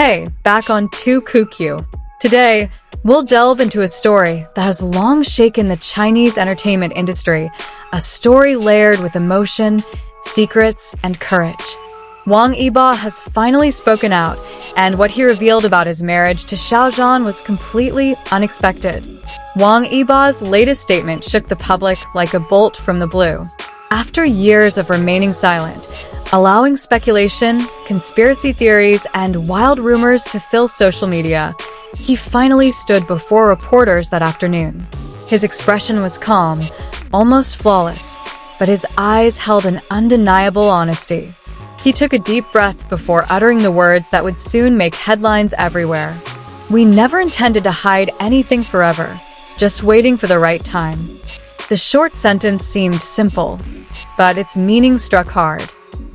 Hey, back on Kook. Today, we'll delve into a story that has long shaken the Chinese entertainment industry, a story layered with emotion, secrets, and courage. Wang Yibo has finally spoken out, and what he revealed about his marriage to Xiao Zhan was completely unexpected. Wang Yibo's latest statement shook the public like a bolt from the blue. After years of remaining silent, allowing speculation, conspiracy theories, and wild rumors to fill social media, he finally stood before reporters that afternoon. His expression was calm, almost flawless, but his eyes held an undeniable honesty. He took a deep breath before uttering the words that would soon make headlines everywhere. "We never intended to hide anything forever, just waiting for the right time." The short sentence seemed simple, but its meaning struck hard.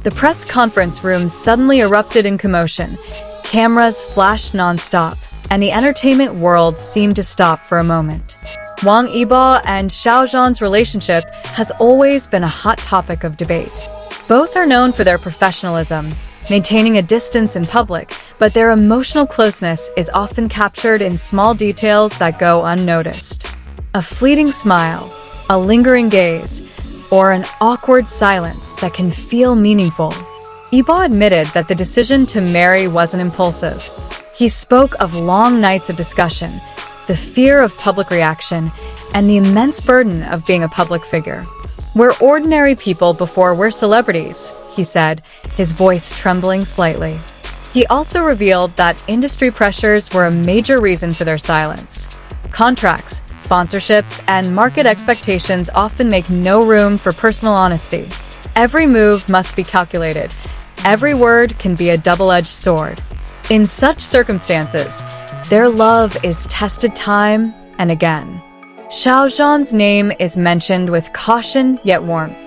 The press conference room suddenly erupted in commotion. Cameras flashed non-stop, and the entertainment world seemed to stop for a moment. Wang Yibo and Xiao Zhan's relationship has always been a hot topic of debate. Both are known for their professionalism, maintaining a distance in public, but their emotional closeness is often captured in small details that go unnoticed. A fleeting smile, a lingering gaze, or an awkward silence that can feel meaningful. Yibo admitted that the decision to marry wasn't impulsive. He spoke of long nights of discussion, the fear of public reaction, and the immense burden of being a public figure. "We're ordinary people before we're celebrities," he said, his voice trembling slightly. He also revealed that industry pressures were a major reason for their silence. Contracts, sponsorships, and market expectations often make no room for personal honesty. Every move must be calculated. Every word can be a double-edged sword. In such circumstances, their love is tested time and again. Xiao Zhan's name is mentioned with caution yet warmth.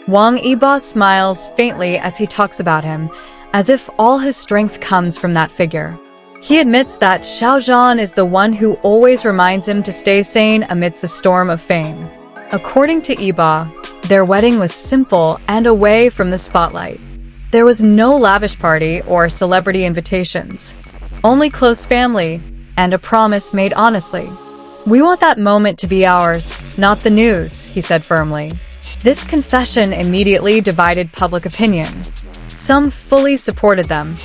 Wang Yibo smiles faintly as he talks about him, as if all his strength comes from that figure. He admits that Xiao Zhan is the one who always reminds him to stay sane amidst the storm of fame. According to Yibo, their wedding was simple and away from the spotlight. There was no lavish party or celebrity invitations, only close family and a promise made honestly. "We want that moment to be ours, not the news," he said firmly. This confession immediately divided public opinion. Some fully supported them,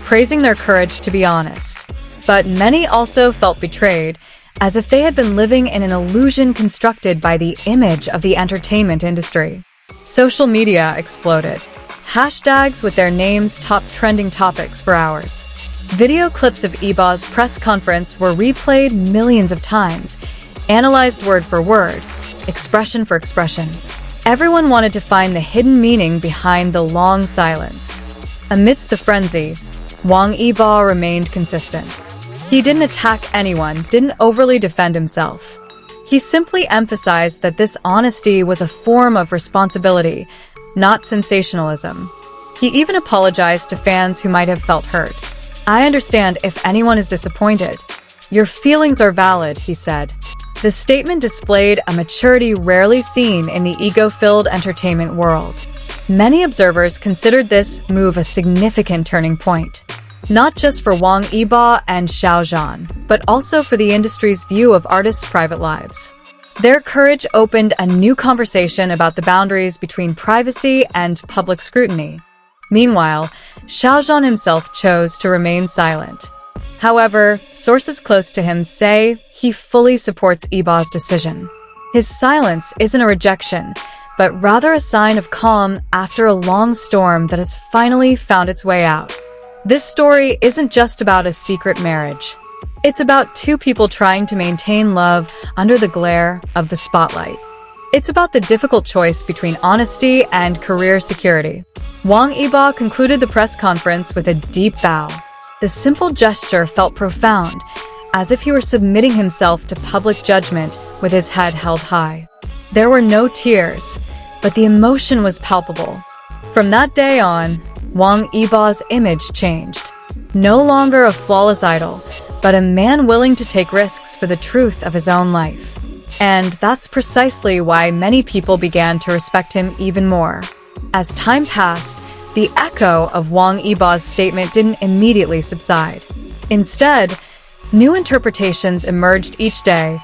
praising their courage to be honest. But many also felt betrayed, as if they had been living in an illusion constructed by the image of the entertainment industry. Social media exploded. Hashtags with their names topped trending topics for hours. Video clips of Yibo's press conference were replayed millions of times, analyzed word for word, expression for expression. Everyone wanted to find the hidden meaning behind the long silence. Amidst the frenzy, Wang Yibo remained consistent. He didn't attack anyone, didn't overly defend himself. He simply emphasized that this honesty was a form of responsibility, not sensationalism. He even apologized to fans who might have felt hurt. "I understand if anyone is disappointed. Your feelings are valid," he said. The statement displayed a maturity rarely seen in the ego-filled entertainment world. Many observers considered this move a significant turning point, not just for Wang Yibo and Xiao Zhan, but also for the industry's view of artists' private lives. Their courage opened a new conversation about the boundaries between privacy and public scrutiny. Meanwhile, Xiao Zhan himself chose to remain silent. However, sources close to him say he fully supports Yibo's decision. His silence isn't a rejection, but rather a sign of calm after a long storm that has finally found its way out. This story isn't just about a secret marriage. It's about two people trying to maintain love under the glare of the spotlight. It's about the difficult choice between honesty and career security. Wang Yibo concluded the press conference with a deep bow. The simple gesture felt profound, as if he were submitting himself to public judgment with his head held high. There were no tears, but the emotion was palpable. From that day on, Wang Yibo's image changed. No longer a flawless idol, but a man willing to take risks for the truth of his own life. And that's precisely why many people began to respect him even more. As time passed, the echo of Wang Yibo's statement didn't immediately subside. Instead, new interpretations emerged each day,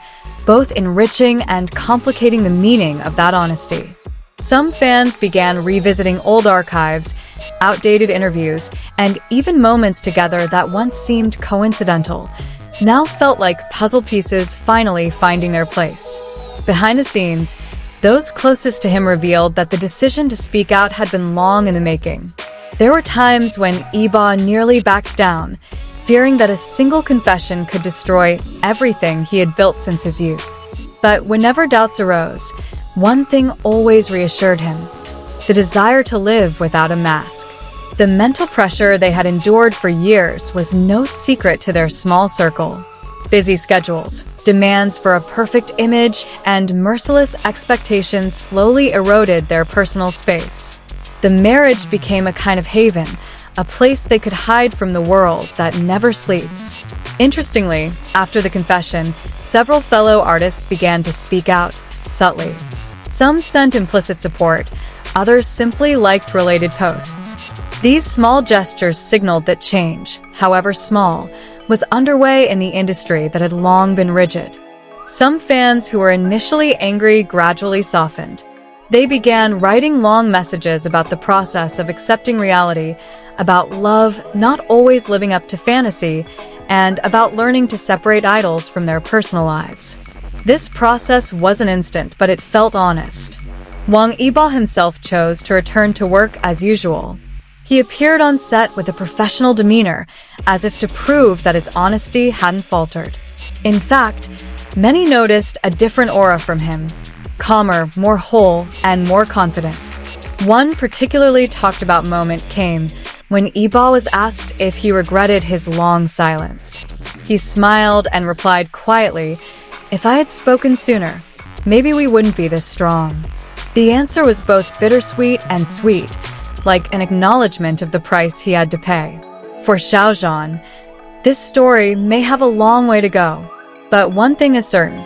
both enriching and complicating the meaning of that honesty. Some fans began revisiting old archives, outdated interviews, and even moments together that once seemed coincidental, now felt like puzzle pieces finally finding their place. Behind the scenes, those closest to him revealed that the decision to speak out had been long in the making. There were times when Yibo nearly backed down, fearing that a single confession could destroy everything he had built since his youth. But whenever doubts arose, one thing always reassured him: the desire to live without a mask. The mental pressure they had endured for years was no secret to their small circle. Busy schedules, demands for a perfect image, and merciless expectations slowly eroded their personal space. The marriage became a kind of haven, a place they could hide from the world that never sleeps. Interestingly, after the confession, several fellow artists began to speak out, subtly. Some sent implicit support, others simply liked related posts. These small gestures signaled that change, however small, was underway in the industry that had long been rigid. Some fans who were initially angry gradually softened. They began writing long messages about the process of accepting reality, about love not always living up to fantasy, and about learning to separate idols from their personal lives. This process wasn't instant, but it felt honest. Wang Yibo himself chose to return to work as usual. He appeared on set with a professional demeanor, as if to prove that his honesty hadn't faltered. In fact, many noticed a different aura from him: calmer, more whole, and more confident. One particularly talked about moment came when Yibo was asked if he regretted his long silence. He smiled and replied quietly, "If I had spoken sooner, maybe we wouldn't be this strong." The answer was both bittersweet and sweet, like an acknowledgement of the price he had to pay. For Xiao Zhan, this story may have a long way to go, but one thing is certain: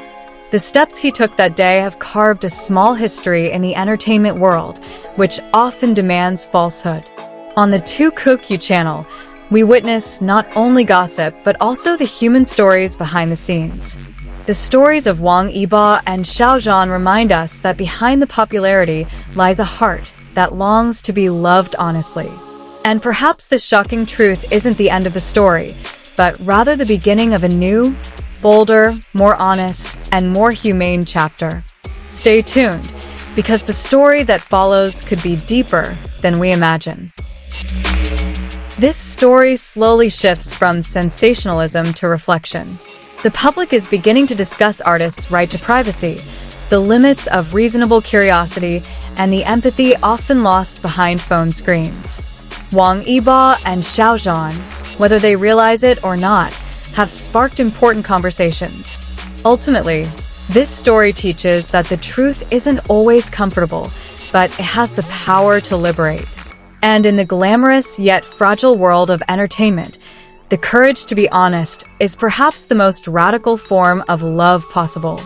the steps he took that day have carved a small history in the entertainment world, which often demands falsehood. On the Kook channel, we witness not only gossip, but also the human stories behind the scenes. The stories of Wang Yibo and Xiao Zhan remind us that behind the popularity lies a heart that longs to be loved honestly. And perhaps this shocking truth isn't the end of the story, but rather the beginning of a new, bolder, more honest, and more humane chapter. Stay tuned, because the story that follows could be deeper than we imagine. This story slowly shifts from sensationalism to reflection. The public is beginning to discuss artists' right to privacy, the limits of reasonable curiosity, and the empathy often lost behind phone screens. Wang Yibo and Xiao Zhan, whether they realize it or not, have sparked important conversations. Ultimately, this story teaches that the truth isn't always comfortable, but it has the power to liberate. And in the glamorous yet fragile world of entertainment, the courage to be honest is perhaps the most radical form of love possible.